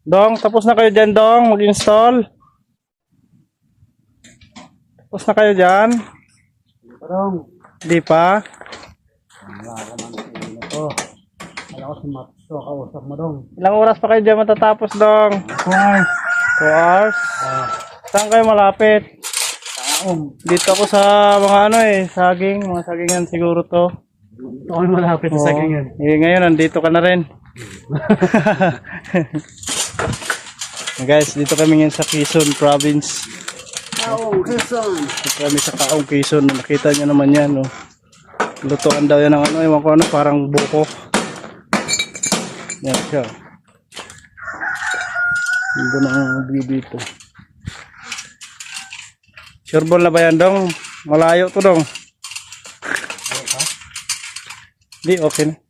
Dong, tapos na kayo dyan, Dong, mag-install. Tapos na kayo dyan. Parang, Di pa. wala ka naman ito. Wala ko si Matso, kausap mo dong. Ilang oras pa kayo dyan matatapos, Dong? 2 hours. 2 hours? Saan kayo malapit? Dito ako sa mga ano saging. Mga sagingan siguro to. Ito kami malapit sa sagingan. Ngayon, nandito ka na rin. Guys, dito kami ngayon sa Quezon Province. Kaong Quezon. Dito kami sa Kaong Quezon. Nakita nyo naman yan. Oh. Lutuan daw yan ng ano. Ewan ko ano, parang buko. Yan siya. Hindi ng view dito. Sure ball na ba yan, Dong? Malayo to, Dong. Di, okay na.